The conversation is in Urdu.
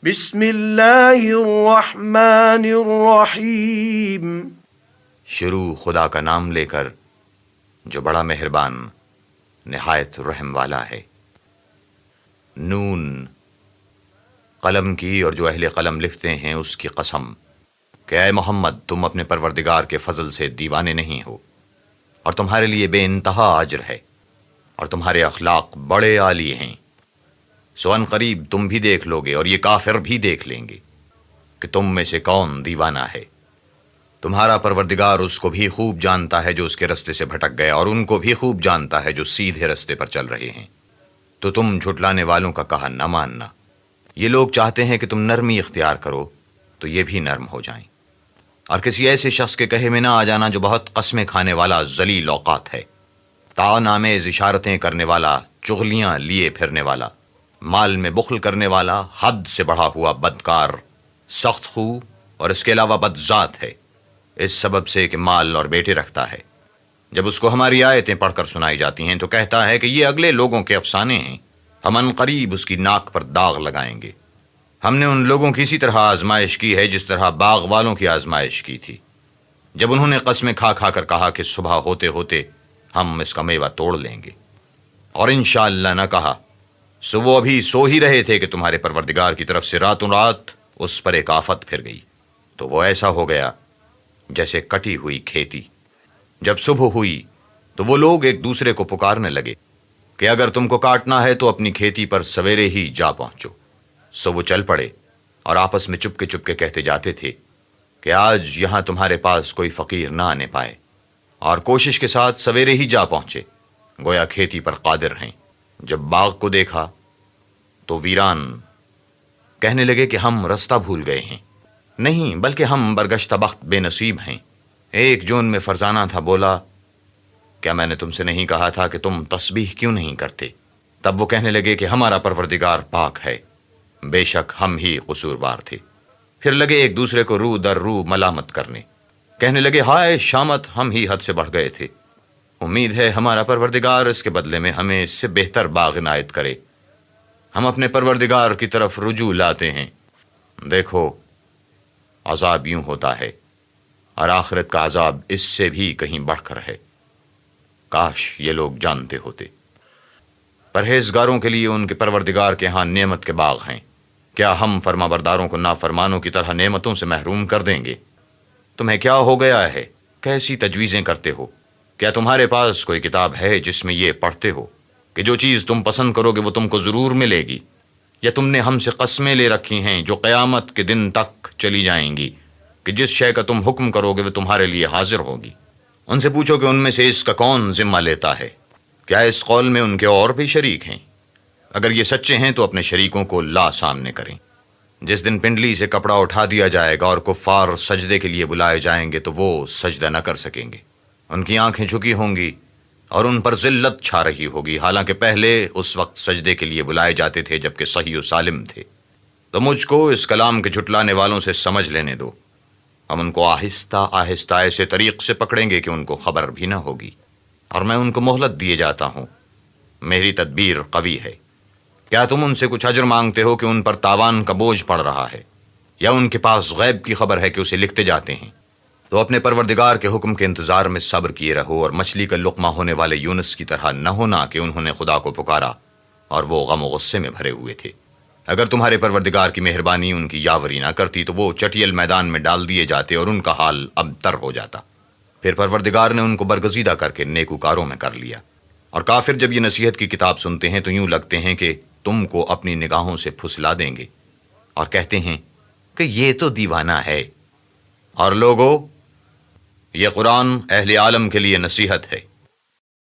بسم اللہ الرحمن الرحیم۔ شروع خدا کا نام لے کر جو بڑا مہربان نہایت رحم والا ہے۔ نون، قلم کی اور جو اہل قلم لکھتے ہیں اس کی قسم کہ اے محمد تم اپنے پروردگار کے فضل سے دیوانے نہیں ہو، اور تمہارے لیے بے انتہا اجر ہے، اور تمہارے اخلاق بڑے عالی ہیں۔ سو ان قریب تم بھی دیکھ لو گے اور یہ کافر بھی دیکھ لیں گے کہ تم میں سے کون دیوانہ ہے۔ تمہارا پروردگار اس کو بھی خوب جانتا ہے جو اس کے رستے سے بھٹک گئے، اور ان کو بھی خوب جانتا ہے جو سیدھے رستے پر چل رہے ہیں۔ تو تم جھٹلانے والوں کا کہا نہ ماننا۔ یہ لوگ چاہتے ہیں کہ تم نرمی اختیار کرو تو یہ بھی نرم ہو جائیں، اور کسی ایسے شخص کے کہے میں نہ آ جانا جو بہت قسمیں کھانے والا ذلیل اوقات ہے، طعن آمیز اشارتیں کرنے والا، چغلیاں لیے پھرنے والا، مال میں بخل کرنے والا، حد سے بڑھا ہوا بدکار، سخت خو، اور اس کے علاوہ بد ذات ہے، اس سبب سے کہ مال اور بیٹے رکھتا ہے۔ جب اس کو ہماری آیتیں پڑھ کر سنائی جاتی ہیں تو کہتا ہے کہ یہ اگلے لوگوں کے افسانے ہیں، ہم ان قریب اس کی ناک پر داغ لگائیں گے۔ ہم نے ان لوگوں کی اسی طرح آزمائش کی ہے جس طرح باغ والوں کی آزمائش کی تھی، جب انہوں نے قسمیں کھا کھا کر کہا کہ صبح ہوتے ہوتے ہم اس کا میوہ توڑ لیں گے، اور انشاءاللہ نہ کہا، سو وہ ابھی سو ہی رہے تھے کہ تمہارے پروردگار کی طرف سے راتوں رات اس پر ایک آفت پھر گئی، تو وہ ایسا ہو گیا جیسے کٹی ہوئی کھیتی۔ جب صبح ہوئی تو وہ لوگ ایک دوسرے کو پکارنے لگے کہ اگر تم کو کاٹنا ہے تو اپنی کھیتی پر سویرے ہی جا پہنچو۔ سو وہ چل پڑے اور آپس میں چپ کے کہتے جاتے تھے کہ آج یہاں تمہارے پاس کوئی فقیر نہ آنے پائے، اور کوشش کے ساتھ سویرے ہی جا پہنچے، گویا کھیتی پر قادر ہیں۔ جب باغ کو دیکھا تو ویران، کہنے لگے کہ ہم رستہ بھول گئے ہیں، نہیں بلکہ ہم برگشتہ بخت بے نصیب ہیں۔ ایک جو ان میں فرزانہ تھا بولا، کیا میں نے تم سے نہیں کہا تھا کہ تم تسبیح کیوں نہیں کرتے؟ تب وہ کہنے لگے کہ ہمارا پروردگار پاک ہے، بے شک ہم ہی قصوروار تھے۔ پھر لگے ایک دوسرے کو رو در رو ملامت کرنے، کہنے لگے ہائے شامت، ہم ہی حد سے بڑھ گئے تھے، امید ہے ہمارا پروردگار اس کے بدلے میں ہمیں اس سے بہتر باغ عنایت کرے۔ ہم اپنے پروردگار کی طرف رجوع لاتے ہیں، دیکھو عذاب یوں ہوتا ہے، اور آخرت کا عذاب اس سے بھی کہیں بڑھ کر ہے۔ کاش یہ لوگ جانتے ہوتے۔ پرہیزگاروں کے لیے ان کے پروردگار کے ہاں نعمت کے باغ ہیں۔ کیا ہم فرما برداروں کو نافرمانوں کی طرح نعمتوں سے محروم کر دیں گے؟ تمہیں کیا ہو گیا ہے؟ کیسی تجویزیں کرتے ہو؟ کیا تمہارے پاس کوئی کتاب ہے جس میں یہ پڑھتے ہو کہ جو چیز تم پسند کرو گے وہ تم کو ضرور ملے گی؟ یا تم نے ہم سے قسمیں لے رکھی ہیں جو قیامت کے دن تک چلی جائیں گی کہ جس شے کا تم حکم کرو گے وہ تمہارے لیے حاضر ہوگی؟ ان سے پوچھو کہ ان میں سے اس کا کون ذمہ لیتا ہے؟ کیا اس قول میں ان کے اور بھی شریک ہیں؟ اگر یہ سچے ہیں تو اپنے شریکوں کو لا سامنے کریں۔ جس دن پنڈلی سے کپڑا اٹھا دیا جائے گا اور کفار سجدے کے لیے بلائے جائیں گے تو وہ سجدہ نہ کر سکیں گے، ان کی آنکھیں جھکی ہوں گی اور ان پر ذلت چھا رہی ہوگی، حالانکہ پہلے اس وقت سجدے کے لیے بلائے جاتے تھے جبکہ صحیح و سالم تھے۔ تو مجھ کو اس کلام کے جھٹلانے والوں سے سمجھ لینے دو، ہم ان کو آہستہ آہستہ ایسے طریق سے پکڑیں گے کہ ان کو خبر بھی نہ ہوگی، اور میں ان کو مہلت دیے جاتا ہوں، میری تدبیر قوی ہے۔ کیا تم ان سے کچھ اجر مانگتے ہو کہ ان پر تاوان کا بوجھ پڑ رہا ہے، یا ان کے پاس غیب کی خبر ہے کہ اسے لکھتے جاتے ہیں؟ تو اپنے پروردگار کے حکم کے انتظار میں صبر کیے رہو، اور مچھلی کا لقمہ ہونے والے یونس کی طرح نہ ہونا کہ انہوں نے خدا کو پکارا اور وہ غم و غصے میں بھرے ہوئے تھے۔ اگر تمہارے پروردگار کی مہربانی ان کی یاوری نہ کرتی تو وہ چٹیل میدان میں ڈال دیے جاتے اور ان کا حال ابتر ہو جاتا۔ پھر پروردگار نے ان کو برگزیدہ کر کے نیکوکاروں میں کر لیا۔ اور کافر جب یہ نصیحت کی کتاب سنتے ہیں تو یوں لگتے ہیں کہ تم کو اپنی نگاہوں سے پھسلا دیں گے، اور کہتے ہیں کہ یہ تو دیوانہ ہے۔ اور لوگو، یہ قرآن اہل عالم کے لیے نصیحت ہے۔